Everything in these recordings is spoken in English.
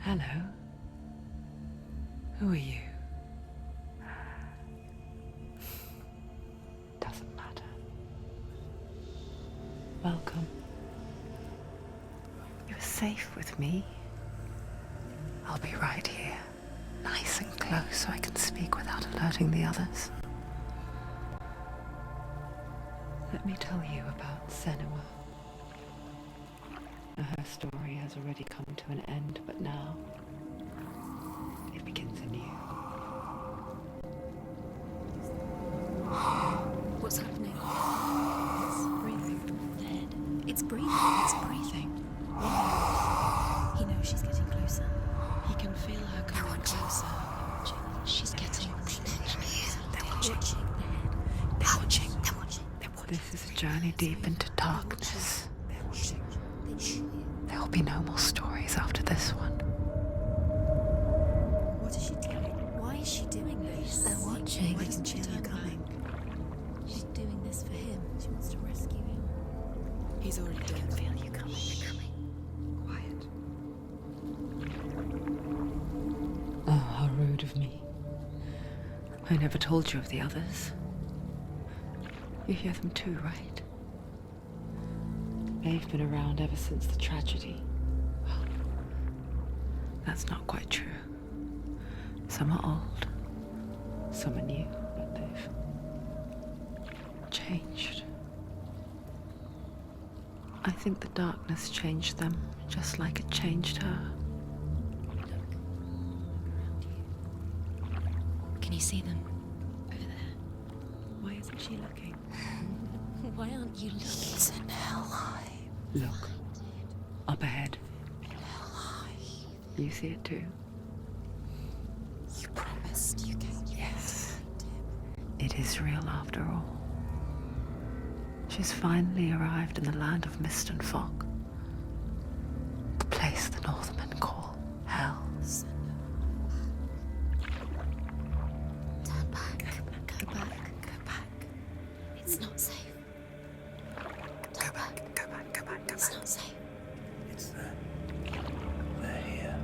Hello. Who are you? Doesn't matter. Welcome. You're safe with me. I'll be right here, nice and close so I can speak without alerting the others. Let me tell you about Senua. Her story has already come to an end, but now it begins anew. What's happening? It's breathing. The head. It's breathing. It's breathing. He knows she's getting closer. He can feel her coming closer. She's getting closer. They're watching. They're watching. They're watching. This is a journey deep into darkness. They're watching. There will be no more stories after this one. What is she doing? Why is she doing this? They're watching. Why doesn't she turn coming? She's doing this for him. She wants to rescue him. He's already dead. I can feel you coming. They're coming. Quiet. Oh, how rude of me. I never told you of the others. You hear them too, right? They've been around ever since the tragedy. Well, that's not quite true. Some are old, some are new, but they've changed. I think the darkness changed them, just like it changed her. Can you see them? Over there. Why isn't she looking? Why aren't you looking? It's in Helheim. Look, up ahead. Helheim. You see it too? You promised you came. Yes. It is real after all. She's finally arrived in the land of mist and fog. The place the Northmen call Hell. Turn back. Go back. Go back. It's not safe. Go back. It's not safe. It's there. They're here.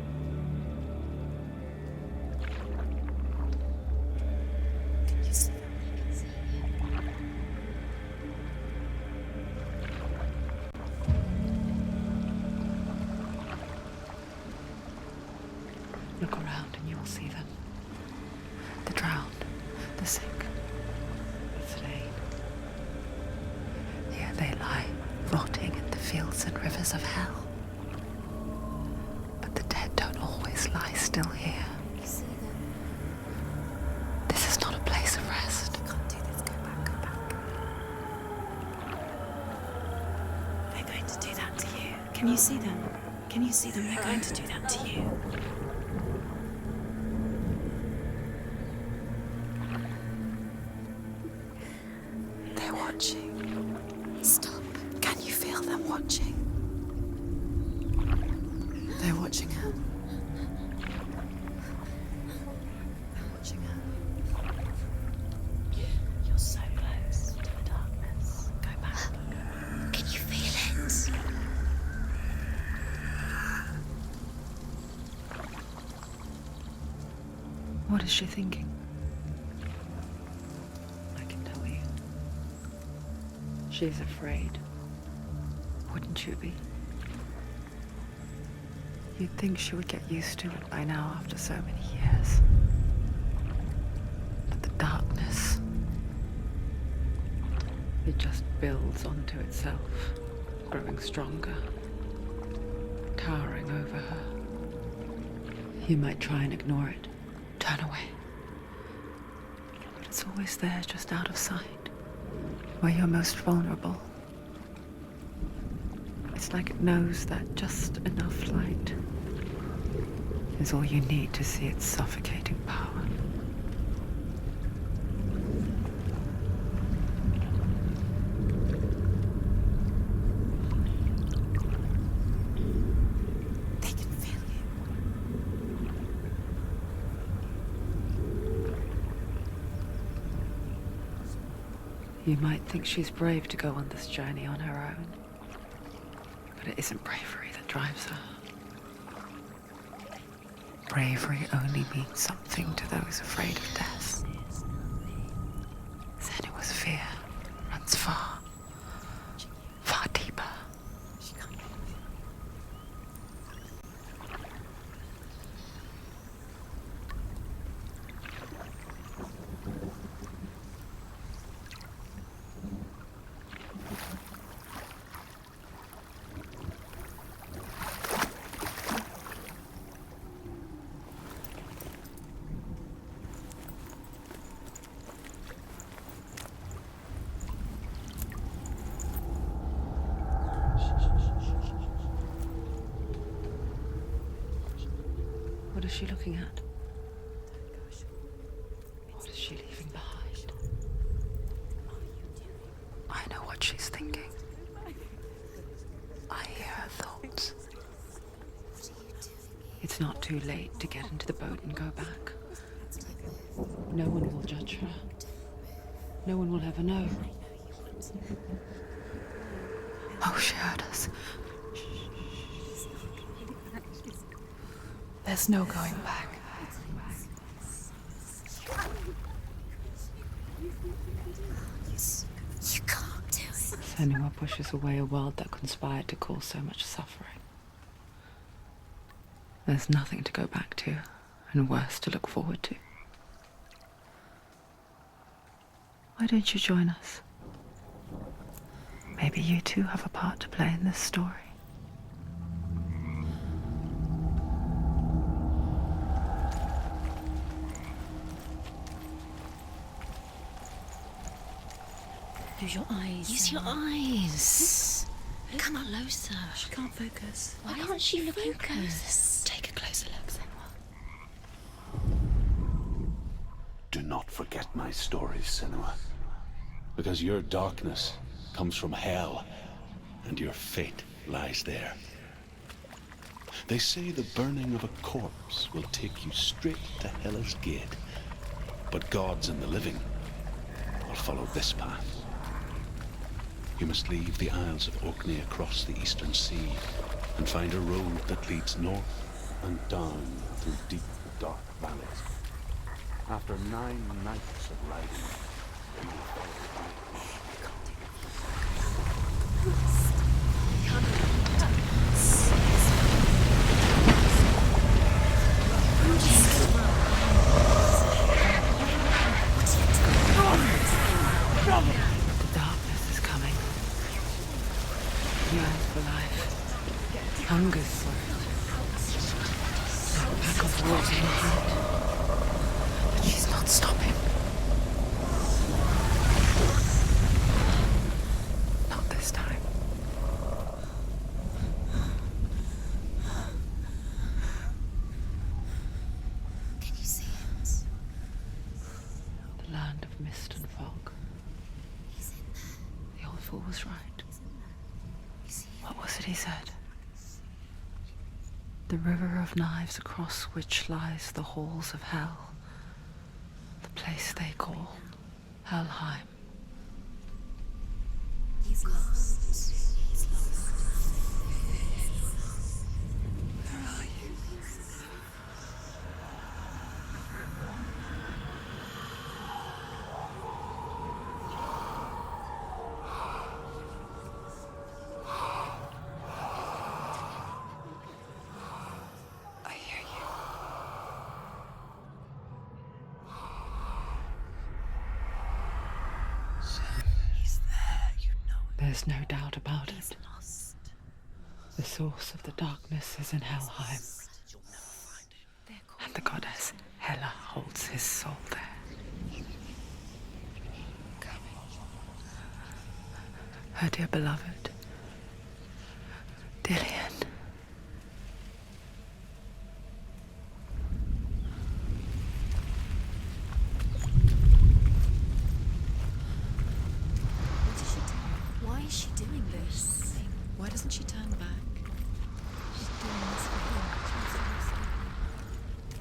Can you see them? I can see Look around and you will see them. The drowned, the sick, the slain. Here they lie, rotting in the fields and rivers of hell. But the dead don't always lie still here. You see them? This is not a place of rest. You can't do this. Go back. Go back. They're going to do that to you. Can you see them? Can you see them? They're going to do that to you. They're watching. Stop. Can you feel them watching? They're watching her. They're watching her. You're so close to the darkness. Go back. Can you feel it? What is she thinking? I can tell you. She's afraid. Wouldn't you be? You'd think she would get used to it by now after so many years. But the darkness, it just builds onto itself, growing stronger, towering over her. You might try and ignore it, turn away. But it's always there, just out of sight, where you're most vulnerable. It's like it knows that just enough light is all you need to see its suffocating power. They can feel you. You might think she's brave to go on this journey on her own, but it isn't bravery that drives her. bravery only means something to those afraid of death. Senua's fear runs far, far deeper. What is she looking at? What is she leaving behind? I know what she's thinking. I hear her thoughts. It's not too late to get into the boat and go back. No one will judge her. No one will ever know. Oh, she heard us. There's no going back. You can't do it. Senua pushes away a world that conspired to cause so much suffering. There's nothing to go back to, and worse to look forward to. Why don't you join us? Maybe you too have a part to play in this story. Use your eyes. Use your eyes. Come closer. She can't focus. Why can't she focus? Take a closer look, Senua. Do not forget my stories, Senua. Because your darkness comes from hell, and your fate lies there. They say the burning of a corpse will take you straight to Hela's gate, but gods and the living will follow this path. You must leave the Isles of Orkney across the eastern sea and find a road that leads north and down through deep, dark valleys. After 9 nights of riding, you will follow The darkness is coming. Yearns for life. Hungers for it. Like a pack of wolves in heat. But she's not stopping. Not this time. Can you see it? The land of mist and fog. He's in there. The old fool was right. You see him? What was it he said? The river of knives across which lies the halls of hell. The place they call Helheim. He's lost. He's lost. Where are you? I hear you. He's there, you know it. There's no doubt about He's it. lost. The source of the darkness is in Helheim, You'll never find him. They're and the goddess Hela holds his soul there. Her dear beloved, Dillian. What is she doing? Why is she doing this? Why doesn't she turn back? She's doing this for him.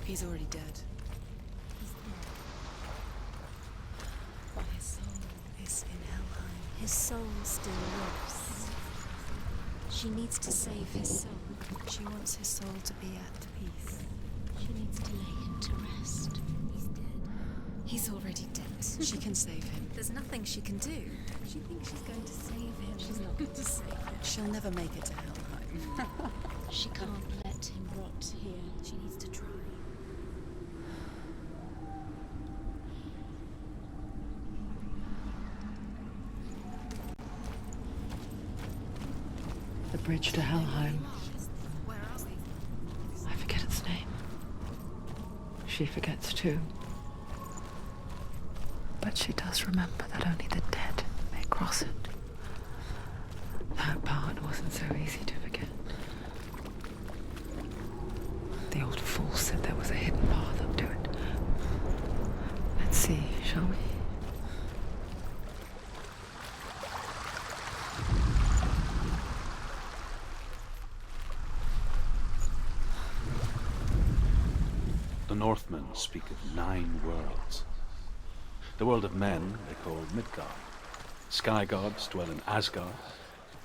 He's already dead. He's there. But his soul is in Helheim. His soul still lives. She needs to save his soul. She wants his soul to be at peace. She needs to lay him to rest. He's dead. He's already dead. She can save him. There's nothing she can do. She thinks she's going to save him. She's not going to save him. She'll never make it to Helheim. She can't let him rot here. She needs to try. The bridge to Helheim. Where are we? I forget its name. She forgets too. But she does remember that only the dead may cross it. That part wasn't so easy to forget. The old fool said there was a hidden path up to it. Let's see, shall we? The Northmen speak of 9 worlds. The world of men they call Midgard. Sky gods dwell in Asgard.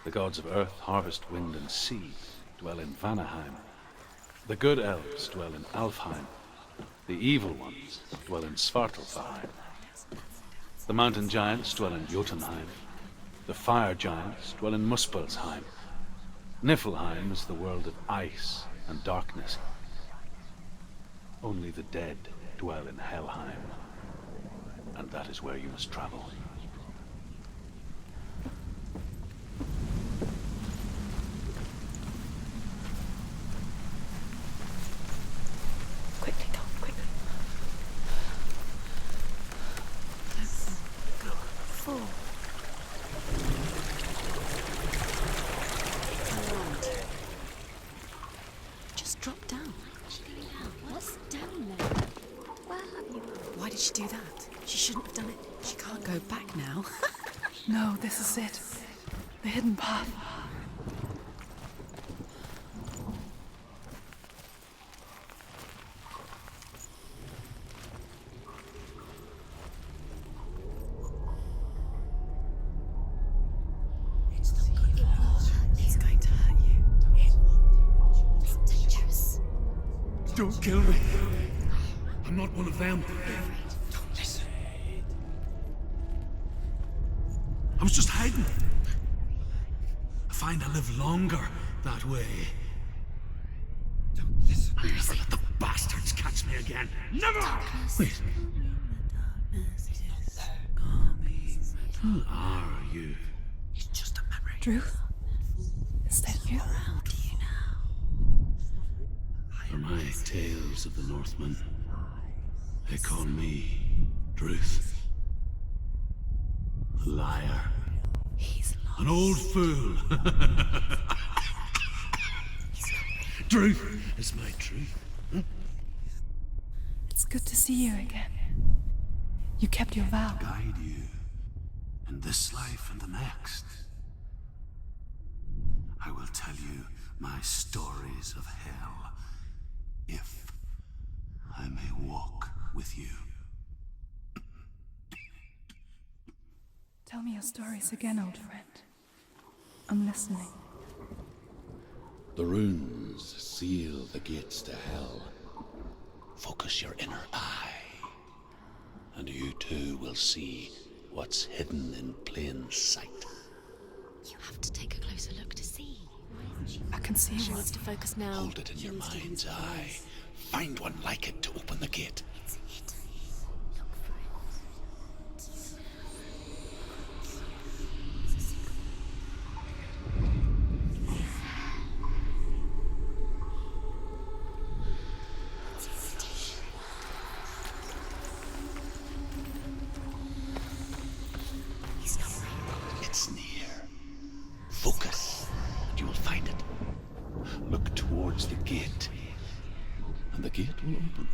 The gods of earth, harvest, wind, and sea dwell in Vanaheim. The good elves dwell in Alfheim. The evil ones dwell in Svartalfheim. The mountain giants dwell in Jotunheim. The fire giants dwell in Muspelheim. Niflheim is the world of ice and darkness. Only the dead dwell in Helheim, and that is where you must travel. Quickly, go, quickly. Go. 4. Just drop down. What's down there? Where have you gone? Why did she do that? She shouldn't have done it. She can't go back now. No, this is it. The hidden path. It's going to hurt you. It's dangerous. Don't kill me. I'm not one of them. Don't listen. I was just hiding. I find I live longer that way. Don't listen. Never let the bastards catch me again. Never! Wait. Who are you? It's just a memory. Druth? Is that you? How do you know? For my tales of the Northmen, they call me Druth. Liar. He's lost. An old fool. Truth is my truth. It's good to see you again. You kept your vow. Guide you in this life and the next. I will tell you my stories of hell, if I may walk with you. Tell me your stories again, old friend. I'm listening. The runes seal the gates to hell. Focus your inner eye, and you too will see what's hidden in plain sight. You have to take a closer look to see. I can see She one. needs to focus now. Hold it in your mind's eye. Find one like it to open the gate. It's hidden. Look for it. It's near. Focus, and you will find it. Look towards the gate, and the gate will open.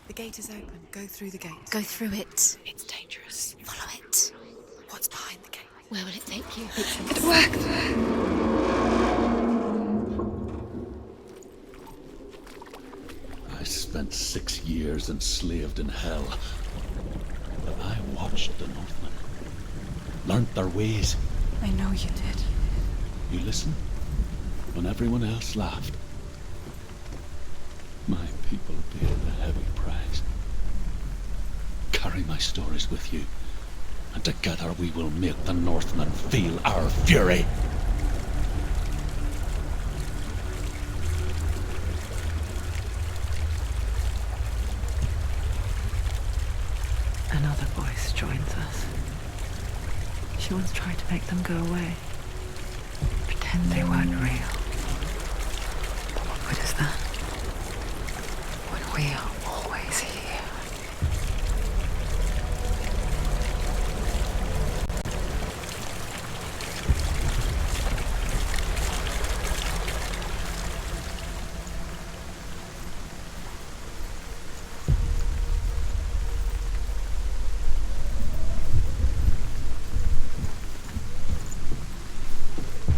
The gate is open. Go through the gate. Go through it. It's dangerous. Follow it. What's behind the gate? Where will it take you? It worked! I spent 6 years enslaved in hell. But I watched the Northmen, learnt their ways. I know you did. You listened when everyone else laughed. My people paid a heavy price. Carry my stories with you, and together we will make the Northmen feel our fury. Another voice joins us. She once tried to make them go away. Pretend they weren't real. But what good is that? When we are always here.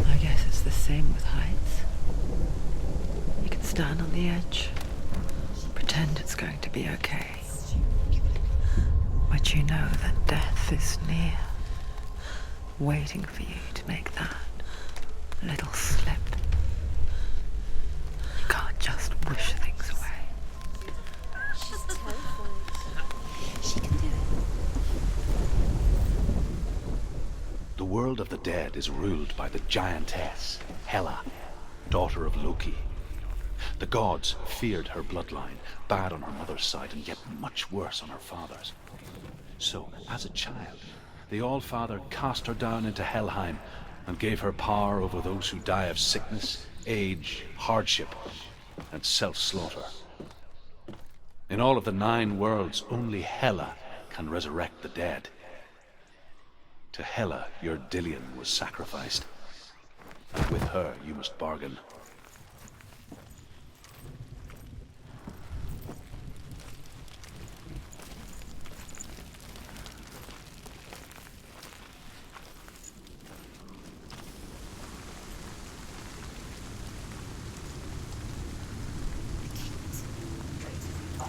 I guess it's the same with heights. You can stand on the edge, pretend it's going to be okay. But you know that death is near, waiting for you to make that little slip. You can't just wish things away. She's terrified. She can do it. The world of the dead is ruled by the giantess, Hela, daughter of Loki. The gods feared her bloodline, bad on her mother's side and yet much worse on her father's. So, as a child, the All-Father cast her down into Helheim and gave her power over those who die of sickness, age, hardship, and self-slaughter. In all of the 9 worlds, only Hela can resurrect the dead. To Hela, your Dillion was sacrificed, and with her you must bargain.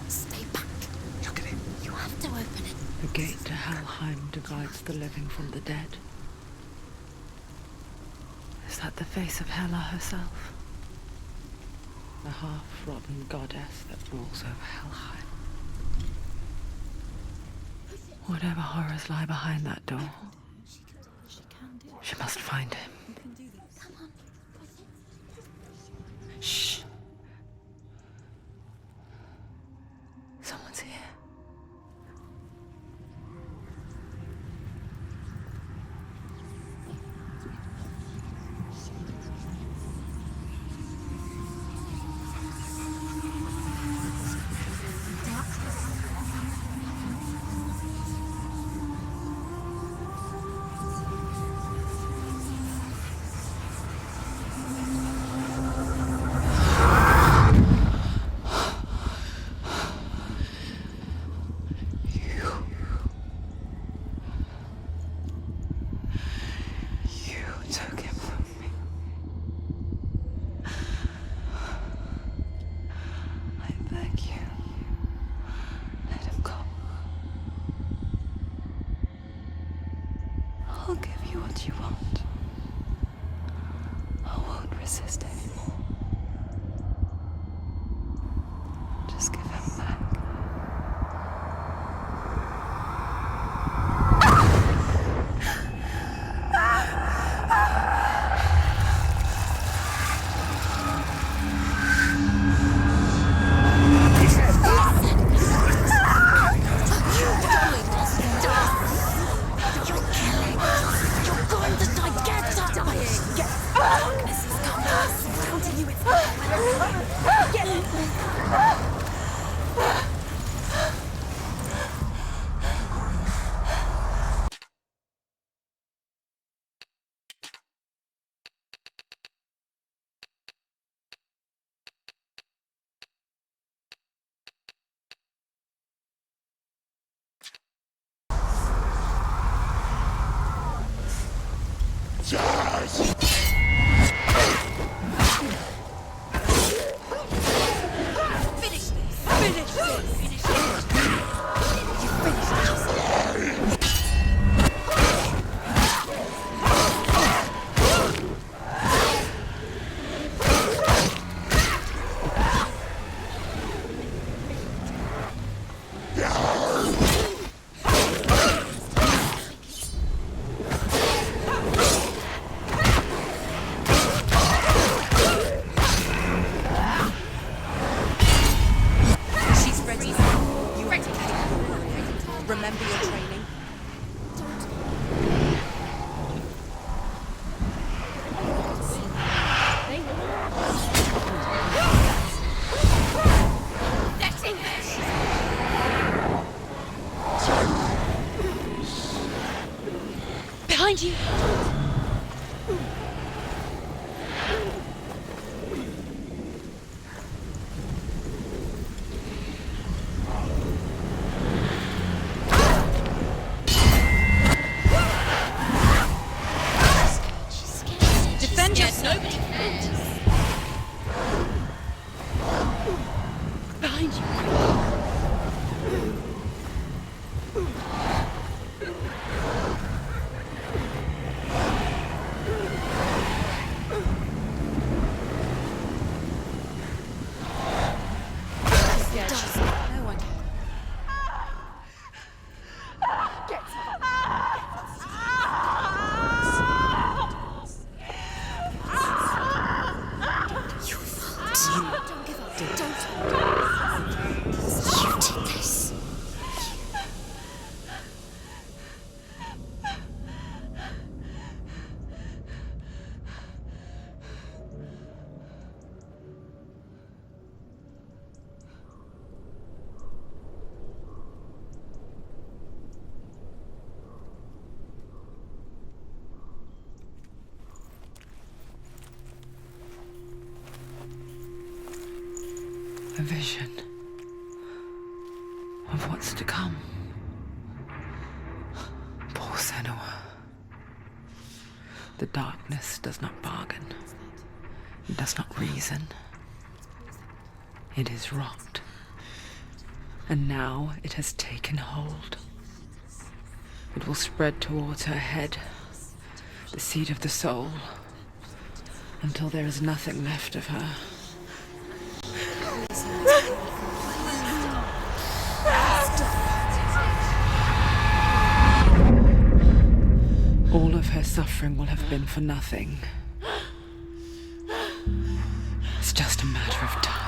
Stay back. Look at it. You have to open it. The gate to Helheim divides the living from the dead. Is that the face of Hela herself? The half-rotten goddess that rules over Helheim. Whatever horrors lie behind that door, she must find him. Shh. Someone's here. I'll give you what you want. I won't resist anymore. Just give him back. Finish Remember your training. Behind you! Defend yourself! Behind you! No one can. Don't give up. Don't. You did this. A vision of what's to come. Poor Senua. The darkness does not bargain. It does not reason. It is rot. And now it has taken hold. It will spread towards her head, the seat of the soul, until there is nothing left of her. All of her suffering will have been for nothing. It's just a matter of time.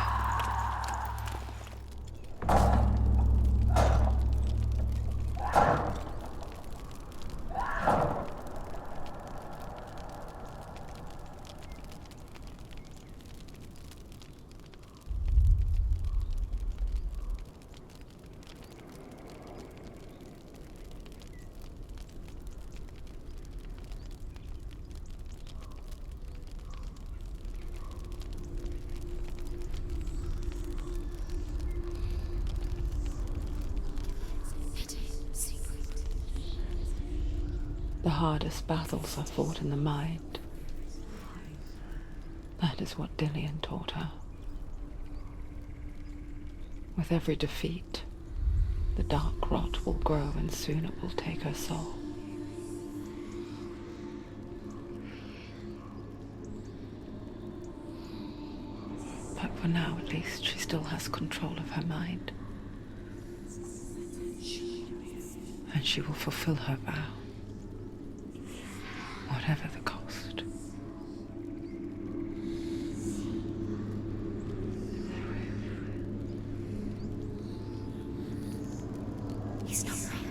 The hardest battles are fought in the mind. That is what Dillian taught her. With every defeat, the dark rot will grow and soon it will take her soul. But for now, at least, she still has control of her mind. And she will fulfill her vow. Whatever the cost. He's not real.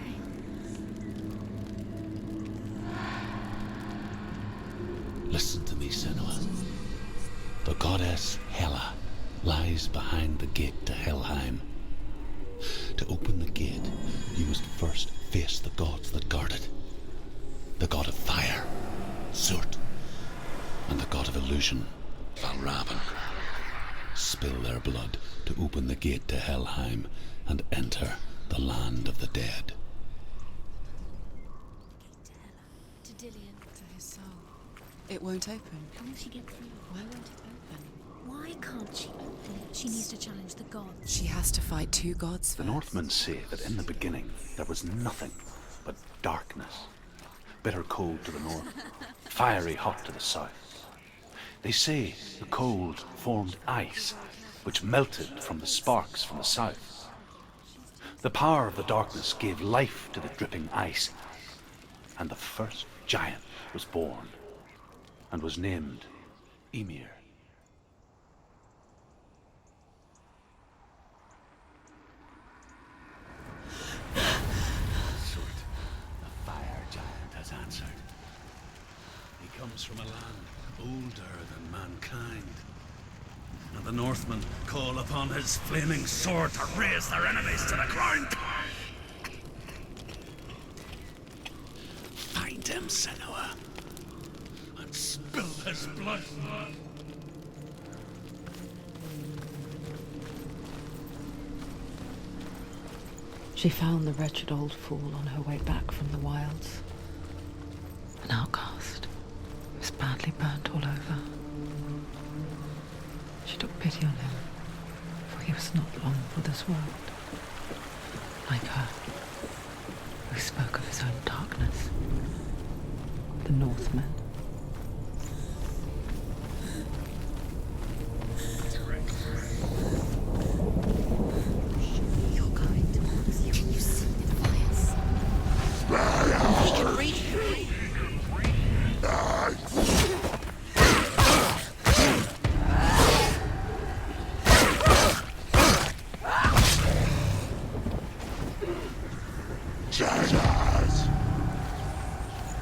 Listen to me, Senua. The goddess Hela lies behind the gate to Helheim. To open the gate, you must first face the gods that guard it. The god of fire, Surt, and the god of illusion, Valravan. Spill their blood to open the gate to Helheim and enter the land of the dead. To Dillian. To his soul. It won't open. How will she get through? Why won't it open? Why can't she open it? She needs to challenge the gods. She has to fight two gods The first. Northmen say that in the beginning there was nothing but darkness. Bitter cold to the north, fiery hot to the south. They say the cold formed ice, which melted from the sparks from the south. The power of the darkness gave life to the dripping ice, and the first giant was born, and was named Ymir. comes from a land older than mankind. And the Northmen call upon his flaming sword to raise their enemies to the ground. Find him, Senua, and spill his blood. She found the wretched old fool on her way back from the wilds. An outcast. He was badly burnt all over. She took pity on him, for he was not long for this world. Like her, who spoke of his own darkness. The Northmen. You're going towards you. Can you see the fires? He can read you.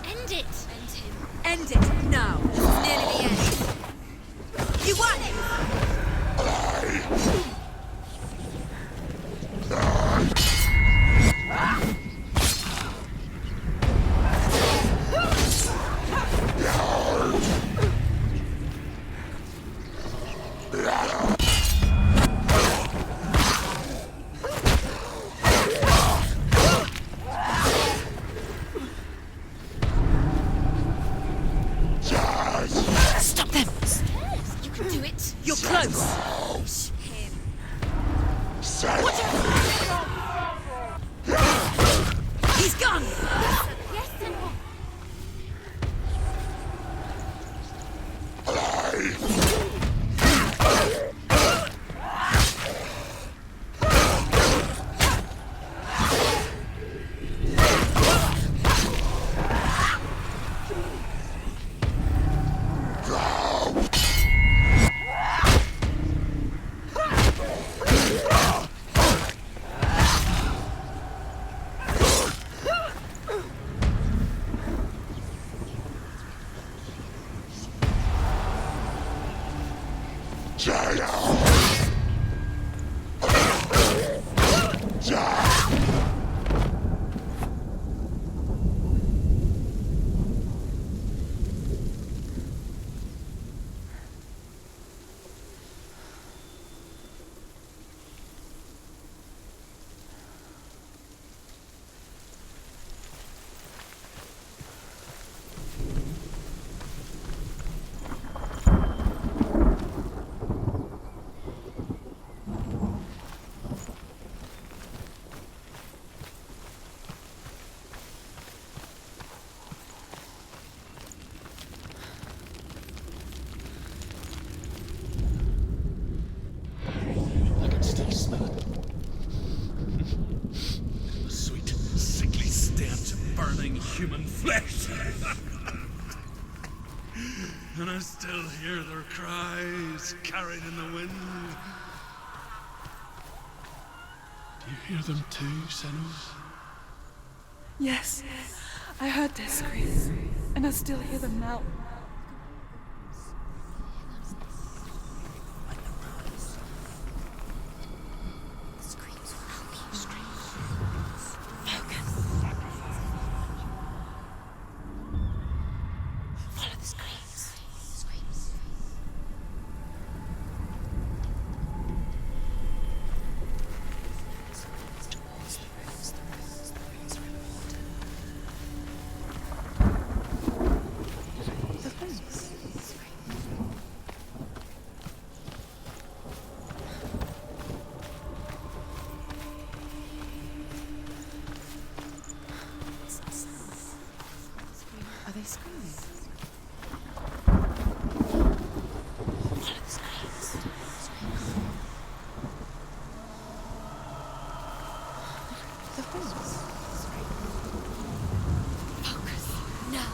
End it! End him. End it now. This is nearly the end. You won! Stop them! You can do it. You're close. Him. He's gone! Yes, Senua. I can still smell it. The sweet, sickly stench of burning human flesh. And I still hear their cries carried in the wind. Do you hear them too, Senua? Yes, I heard their screams, and I still hear them now. The screams will help you. Follow the screams. Screams. Towards the rose, the rose, the rose reward. The fence. Are they screaming? Follow the screams. The fence. Focus. Now.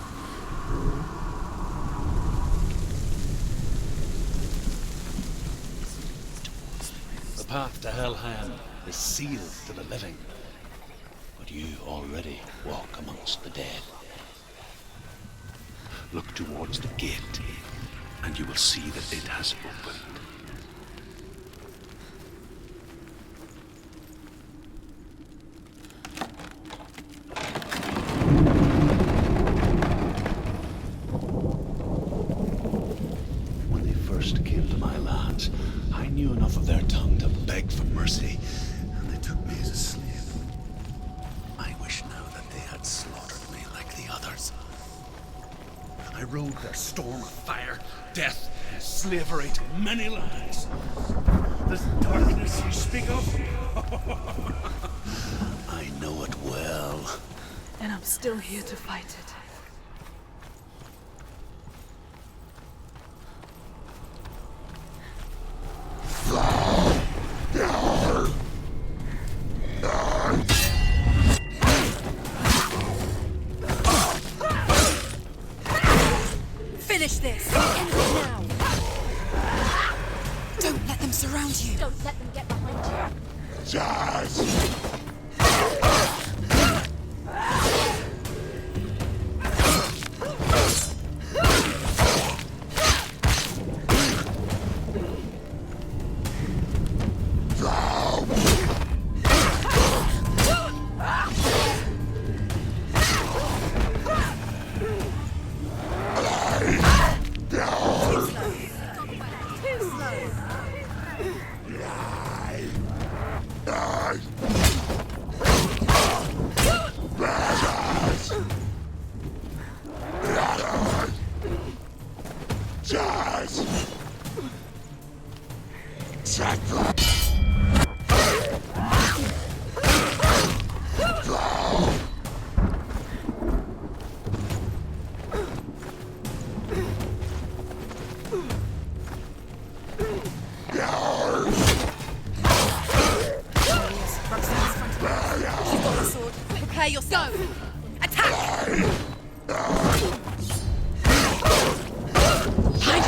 The path to Helheim is sealed to the living, but you already walk amongst the dead. look towards the gate, and you will see that it has opened. When they first came to my lands, I knew enough of their tongue to beg for mercy, and they took me as a slave. I wish now that they had slaughtered me like the others. I rode their storm of fire, death, and slavery to many lands. This darkness you speak of, I know it well. And I'm still here to fight it. Finish this! End it now! Don't let them surround you! Don't let them get behind you. Prepare yourself! Attack! Hide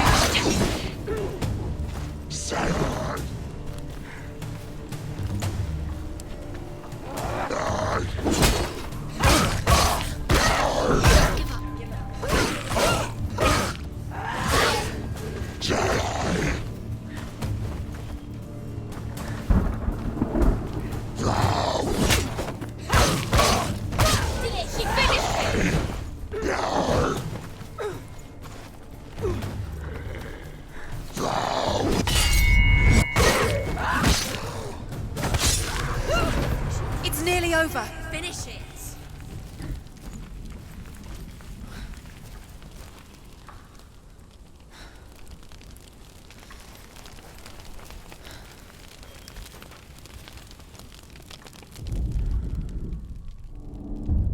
It's nearly over. Finish it.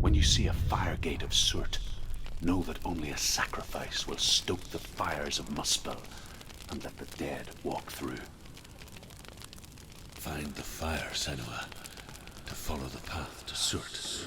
When you see a fire gate of soot, know that only a sacrifice will stoke the fires of Muspel and let the dead walk through. Find the fire, Senua, to follow the path to Surt.